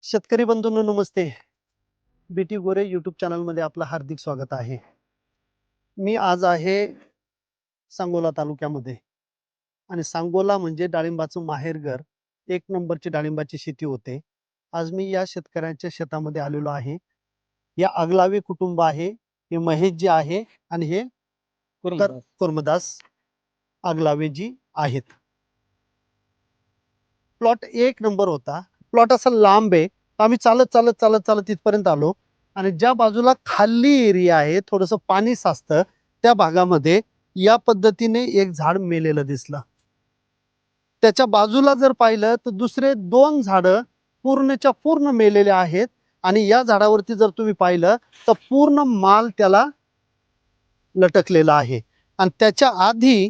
शेतकरी बंधूंनो नमस्ते. बीटी गोरे यूट्यूब चॅनलमध्ये आपलं हार्दिक स्वागत आहे. मी आज आहे सांगोला तालुक्यामध्ये आणि सांगोला म्हणजे डाळिंबाचं माहेरघर. एक नंबरची डाळिंबाची शेती होते. आज मी या शेतकऱ्यांच्या शेतामध्ये आलेलो आहे. या अगलावे कुटुंब आहे. हे महेश जे आहे आणि हे कुर्मदास अगलावे जी आहेत. प्लॉट एक नंबर होता. प्लॉट असा लांब आहे. आम्ही चालत तिथपर्यंत आलो आणि ज्या बाजूला खाली एरिया आहे थोडंसं पाणी साचतं त्या भागामध्ये या पद्धतीने एक झाड मेलेलं दिसलं. त्याच्या बाजूला जर पाहिलं तर दुसरे 2 झाडं पूर्णच्या पूर्ण मेलेले आहेत आणि या झाडावरती जर तुम्ही पाहिलं तर पूर्ण माल त्याला लटकलेला आहे आणि त्याच्या आधी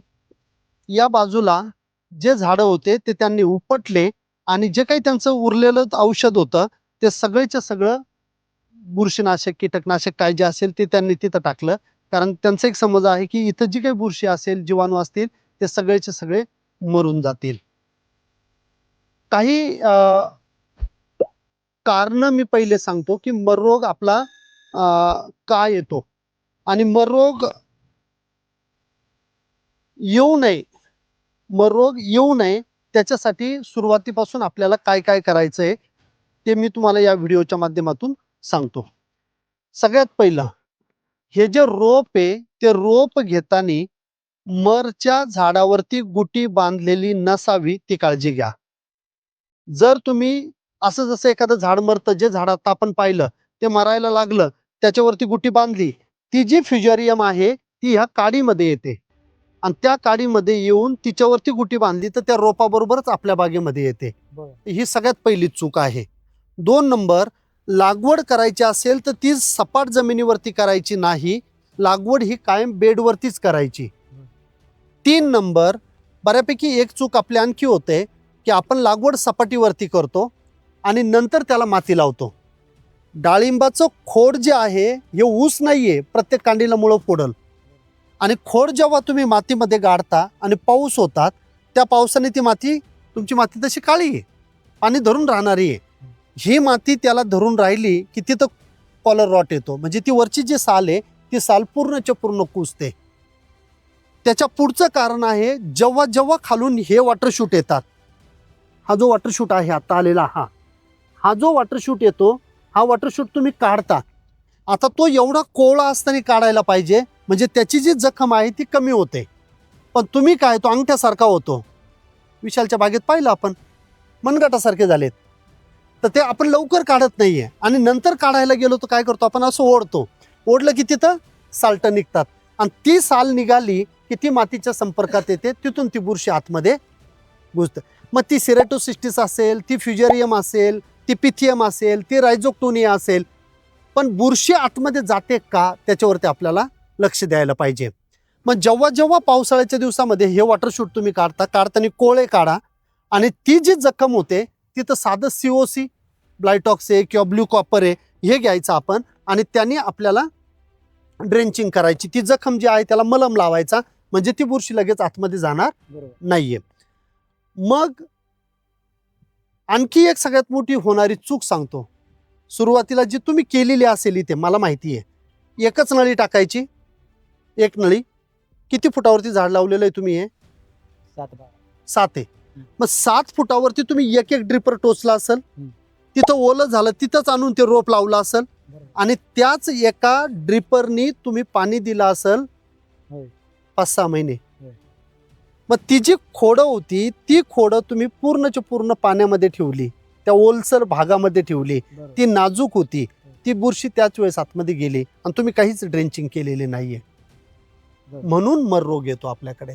या बाजूला जे झाडं होते ते त्यांनी उपटले आणि जे काही त्यांचं उरलेलं औषध होतं ते सगळेच्या सगळं बुरशीनाशक कीटकनाशक काय जे असेल ते त्यांनी तिथं टाकलं. कारण त्यांचा एक समज आहे की इथं जी काही बुरशी असेल जीवाणू असतील ते सगळेचे सगळे मरून जातील. काही कारण मी पहिले सांगतो की मर रोग आपला का येतो आणि मर रोग येऊ नये त्याच्यासाठी सुरुवातीपासून आपल्याला काय काय करायचंय ते मी तुम्हाला या व्हिडिओच्या माध्यमातून सांगतो. सगळ्यात पहिलं हे जे रोप आहे ते रोप घेताना मरच्या झाडावरती गुटी बांधलेली नसावी ती काळजी घ्या. जर तुम्ही असं जसं एखादं झाड मरतं जे झाड आता आपण पाहिलं ते मरायला लागलं त्याच्यावरती गुटी बांधली ती जी फ्युजरियम आहे ती ह्या काडीमध्ये येते आणि त्या काडीमध्ये येऊन तिच्यावरती गुटी बांधली तर त्या रोपाबरोबरच आपल्या बागेमध्ये येते. ही सगळ्यात पहिली चूक आहे. 2 नंबर, लागवड करायची असेल तर ती सपाट जमिनीवरती करायची नाही. लागवड ही कायम बेडवरतीच करायची. 3 नंबर, बऱ्यापैकी एक चूक आपली आणखी होते की आपण लागवड सपाटीवरती करतो आणि नंतर त्याला माती लावतो. डाळिंबाचं खोड जे आहे हे ऊस नाहीये प्रत्येक कांडीला मुळं फोडल आणि खोड जेव्हा तुम्ही मातीमध्ये गाडता आणि पाऊस होतात त्या पावसाने तुमची माती तशी काळी आहे, पाणी धरून राहणारी आहे. ही माती त्याला धरून राहिली की तिथं कॉलर रॉट येतो, म्हणजे ती वरची जी साल आहे ती साल पूर्णच्या पूर्ण कुजते. त्याच्या पुढचं कारण आहे जेव्हा जेव्हा खालून हे वॉटरशूट येतात, हा जो वॉटरशूट आहे आता आलेला हा जो वॉटरशूट येतो हा वॉटरशूट तुम्ही काढता. आता तो एवढा कोवळा असताना काढायला पाहिजे म्हणजे त्याची जी जखम आहे ती कमी होते. पण तुम्ही काय तो अंगठ्यासारखा होतो. विशालच्या बागेत पाहिलं आपण मनगटासारखे झालेत. तर ते आपण लवकर काढत नाहीये आणि नंतर काढायला गेलो तर काय करतो आपण असं ओढलं की तिथं साल्ट निघतात आणि ती साल निघाली की ती मातीच्या संपर्कात येते, तिथून ती बुरशी आतमध्ये घुसते. मग ती सिरेटोसिस्टिस असेल, ती फ्युजरियम असेल, ती पिथियम असेल, ती रायझोक्टोनिया असेल, पण बुरशी आतमध्ये जाते का त्याच्यावरती आपल्याला लक्ष द्यायला पाहिजे. मग जेव्हा जेव्हा पावसाळ्याच्या दिवसामध्ये हे वॉटरशूट तुम्ही काढताना कोळे काढा आणि ती जी जखम होते तिथं साधं COC ब्लायटॉक्स आहे किंवा ब्ल्यू कॉपर आहे हे घ्यायचं आपण आणि त्यांनी आपल्याला ड्रेंचिंग करायची. ती जखम जी आहे त्याला मलम लावायचा म्हणजे ती बुरशी लगेच आतमध्ये जाणार नाहीये. मग आणखी एक सगळ्यात मोठी होणारी चूक सांगतो. सुरुवातीला जी तुम्ही केलेली असेल इथे मला माहिती आहे, एकच नळी टाकायची. एक नळी किती फुटावरती झाड लावलेलं आहे तुम्ही? हे 7 आहे. मग 7 फुटावरती तुम्ही एक ड्रिपर टोचला असेल, तिथं ओलं झालं तिथंच आणून ते रोप लावलं असेल आणि त्याच एका ड्रिपरनी तुम्ही पाणी दिलं असेल 5-6 महिने. मग ती जी खोडं होती ती खोडं तुम्ही पूर्णच्या पूर्ण पाण्यामध्ये ठेवली, त्या ओलसर भागामध्ये ठेवली, ती नाजूक होती, ती बुरशी त्याच वेळेस आतमध्ये गेली आणि तुम्ही काहीच ड्रेंचिंग केलेली नाहीये, म्हणून मर रोग येतो आपल्याकडे.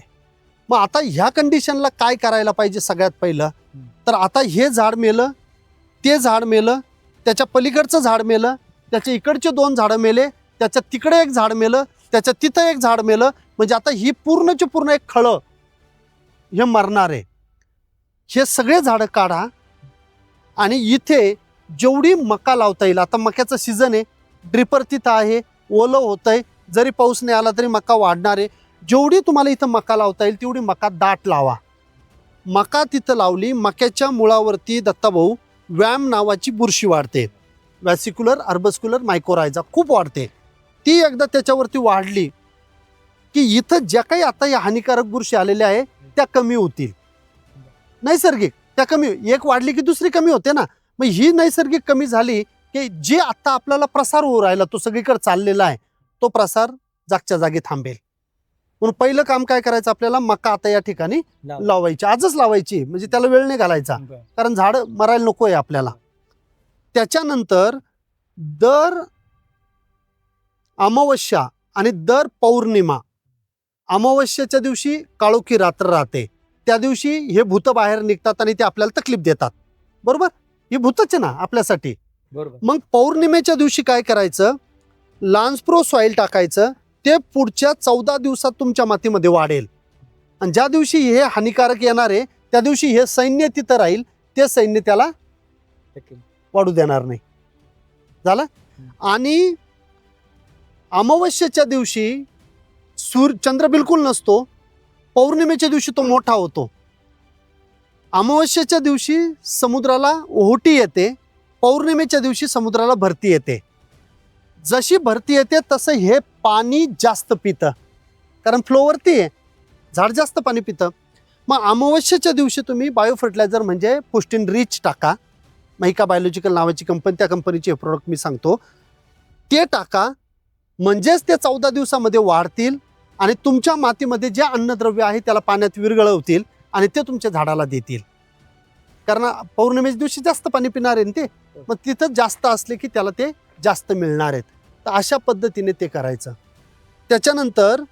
मग आता ह्या कंडिशनला काय करायला पाहिजे? सगळ्यात पहिलं तर आता हे झाड मेलं, ते झाड मेलं, त्याच्या पलीकडचं झाड मेलं, त्याच्या इकडचे 2 झाडं मेले, त्याच्या तिकडे एक झाड मेलं, त्याच्या तिथं एक झाड मेलं, म्हणजे आता ही पूर्णचे पूर्ण एक खळं हे मरणार आहे. हे सगळे झाडं काढा आणि इथे जेवढी मका लावता येईल, आता मक्याचं सीझन आहे, ड्रिपर तिथं आहे, ओलं होतंय, जरी पाऊस नाही आला तरी मका वाढणार आहे. जेवढी तुम्हाला इथं मका लावता येईल तेवढी मका दाट लावा. मका तिथं लावली, मक्याच्या मुळावरती दत्ताभाऊ वॅम नावाची बुरशी वाढते, वॅसिक्युलर अर्बस्क्युलर मायकोरायझा खूप वाढते. ती एकदा त्याच्यावरती वाढली की इथं ज्या काही आता या हानिकारक बुरशी आलेल्या आहे त्या कमी होतील. नैसर्गिक त्या कमी, एक वाढली की दुसरी कमी होते ना. मग ही नैसर्गिक कमी झाली की जे आता आपल्याला प्रसार होऊ राहिला तो सगळीकडे चाललेला आहे, तो प्रसार जागच्या जागी थांबेल. म्हणून पहिलं काम काय करायचं आपल्याला, मका आता या ठिकाणी लावायची, आजच लावायची, म्हणजे त्याला वेळ नाही घालायचा, कारण झाड मरायला नको आहे आपल्याला. त्याच्यानंतर दर अमावस्या आणि दर पौर्णिमा, अमावस्येच्या दिवशी काळोखी रात्र राहते, त्या दिवशी हे भूत बाहेर निघतात आणि ते आपल्याला तकलीफ देतात. बरोबर, ही भूतच आहे ना आपल्यासाठी. बरोबर. मग पौर्णिमेच्या दिवशी काय करायचं, लान्सप्रो सॉइल टाकायचं, ते पुढच्या 14 दिवसात तुमच्या मातीमध्ये वाढेल. आणि ज्या दिवशी हे हानिकारक येणार आहे त्या दिवशी हे सैन्य तिथं राहील, ते सैन्य त्याला वाढू देणार नाही. झालं. आणि अमावस्येच्या दिवशी चंद्र बिलकुल नसतो, पौर्णिमेच्या दिवशी तो मोठा होतो. अमावस्येच्या दिवशी समुद्राला ओहोटी येते, पौर्णिमेच्या दिवशी समुद्राला भरती येते. जशी भरती येते तसं हे पाणी जास्त पितं, कारण फ्लोवरती आहे, झाड जास्त पाणी पितं. मग अमावस्येच्या दिवशी तुम्ही बायो फर्टिलायझर म्हणजे पुस्टिन रिच टाका. महिका बायोलॉजिकल नावाची कंपनी, त्या कंपनीचे प्रोडक्ट मी सांगतो, ते टाका. म्हणजेच ते 14 दिवसामध्ये वाढतील आणि तुमच्या मातीमध्ये जे अन्नद्रव्य आहे त्याला पाण्यात विरघळवतील आणि ते तुमच्या झाडाला देतील. कारण पौर्णिमेच्या दिवशी जास्त पाणी पिणार आहे ते, मग तिथं जास्त असले की त्याला ते जास्त मिळणार आहेत. तर अशा पद्धतीने ते करायचं. त्याच्यानंतर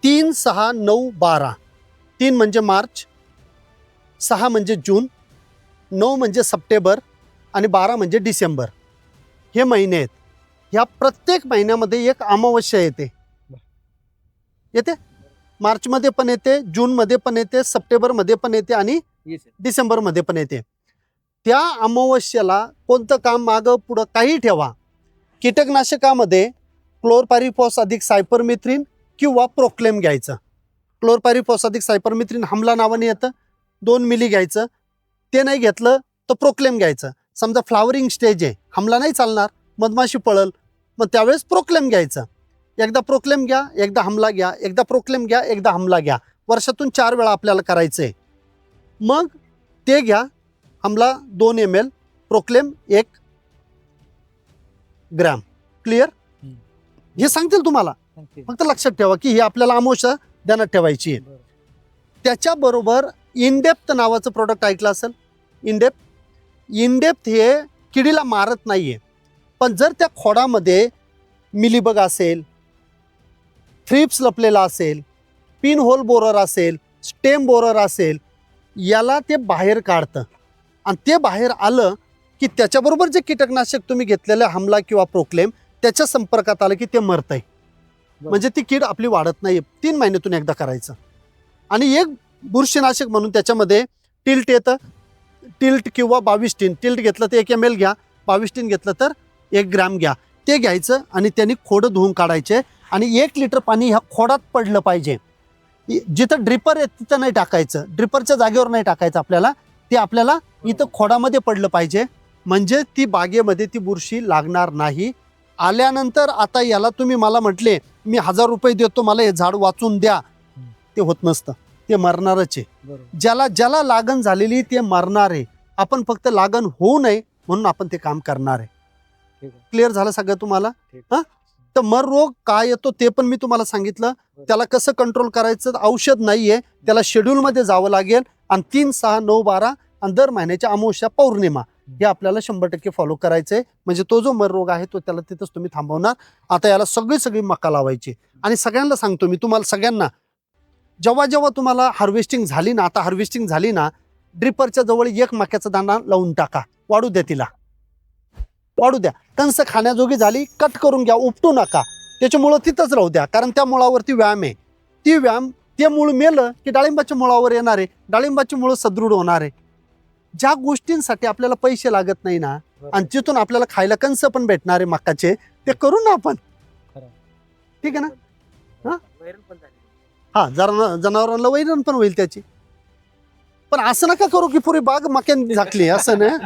3, 6, 9, 12, 3 म्हणजे मार्च, 6 म्हणजे जून, 9 म्हणजे सप्टेंबर आणि 12 म्हणजे डिसेंबर, हे महिने आहेत. ह्या प्रत्येक महिन्यामध्ये एक अमावस्या येते. मार्चमध्ये पण येते, जूनमध्ये पण येते, सप्टेंबरमध्ये पण येते आणि डिसेंबरमध्ये पण येते. त्या अमावस्येला कोणतं काम मागं पुढं काही ठेवा, कीटकनाशकामध्ये क्लोरपायरिफॉस अधिक सायपरमेथ्रिन किंवा प्रोक्लेम घ्यायचं. क्लोरपायरिफॉस अधिक सायपरमेथ्रिन हमला नावाने येतं, 2 मिली घ्यायचं. ते नाही घेतलं तर प्रोक्लेम घ्यायचं. समजा फ्लावरिंग स्टेज आहे, हमला नाही चालणार, मधमाशी पळल, मग त्यावेळेस प्रोक्लेम घ्यायचं. एकदा प्रोक्लेम घ्या, एकदा हमला घ्या, एकदा प्रोक्लेम घ्या, एकदा हमला घ्या. वर्षातून 4 वेळा आपल्याला करायचं आहे. मग ते घ्या, हमला 2 ml, प्रोक्लेम 1 ग्रॅम. क्लिअर. हे सांगतील तुम्हाला, फक्त लक्षात ठेवा की हे आपल्याला अमावस्या ध्यानात ठेवायची आहे. त्याच्याबरोबर इनडेप्थ नावाचं प्रोडक्ट ऐकलं असेल. इनडेप्थ हे किडीला मारत नाहीये, पण जर त्या खोडामध्ये मिलीबग असेल, थ्रिप्स लपलेला असेल, पिन होल बोरर असेल, स्टेम बोरर असेल, याला ते बाहेर काढतं. आणि ते बाहेर आलं की त्याच्याबरोबर जे कीटकनाशक तुम्ही घेतलेलं हमला किंवा प्रोक्लेम त्याच्या संपर्कात आलं की ते मरतंय. म्हणजे ती कीड आपली वाढत नाही. 3 महिन्यातून एकदा करायचं. आणि एक बुरशीनाशक म्हणून त्याच्यामध्ये टिल्ट येतं, टिल्ट किंवा 22 टिन. टिल्ट घेतलं तर 1 ml घ्या, 22 टिन घेतलं तर 1 ग्रॅम घ्या. ते घ्यायचं आणि त्यांनी खोडं धुवून काढायचे आणि 1 लिटर पाणी ह्या खोडात पडलं पाहिजे. जिथं ड्रिपर आहे तिथं नाही टाकायचं, ड्रिपरच्या जागेवर नाही टाकायचं आपल्याला, ते आपल्याला इथं खोडामध्ये पडलं पाहिजे. म्हणजे ती बागेमध्ये ती बुरशी लागणार नाही. आल्यानंतर आता याला तुम्ही मला म्हटले मी 1000 रुपये देतो, मला हे झाड वाचून द्या, ते होत नसतं, ते मरणारच आहे. ज्याला ज्याला लागण झालेली ते मरणार आहे. आपण फक्त लागण होऊ नये म्हणून आपण ते काम करणार आहे. क्लिअर झालं सगळं तुम्हाला. तर मर रोग काय येतो ते पण मी तुम्हाला सांगितलं. त्याला कसं कंट्रोल करायचं, औषध नाहीये, त्याला शेड्यूलमध्ये जावं लागेल. आणि 3, 6, 9, 12 आणि दर महिन्याच्या अमावस्या पौर्णिमा हे आपल्याला 100% फॉलो करायचंय. म्हणजे तो जो मर रोग आहे तो त्याला तिथंच तुम्ही थांबवणार. आता याला सगळी मका लावायची. आणि सगळ्यांना सांगतो मी, तुम्हाला सगळ्यांना, जेव्हा जेव्हा तुम्हाला हार्वेस्टिंग झाली ना, आता हार्वेस्टिंग झाली ना, ड्रिपरच्या जवळ 1 मक्याचा दाणा लावून टाका, वाढू द्या, तिला वाढू द्या. कणस खाण्याजोगी झाली, कट करून घ्या, उपटू नका, त्याच्यामुळं तिथंच राहू द्या. कारण त्या मुळावरती व्यायाम आहे. ती व्यायाम, ते मूळ मेलं की डाळिंबाच्या मुळावर येणार आहे, डाळिंबाची मुळं सदृढ होणार आहे. ज्या गोष्टींसाठी आपल्याला पैसे लागत नाही ना, आणि जिथून आपल्याला खायला कणस पण भेटणार आहे मकाचे, ते करू ना आपण. ठीक आहे ना. हा, जनावरांना वैरण पण होईल त्याची. पण असं नका करू की पुरी बाग मक्याने झाकली, असं नाही.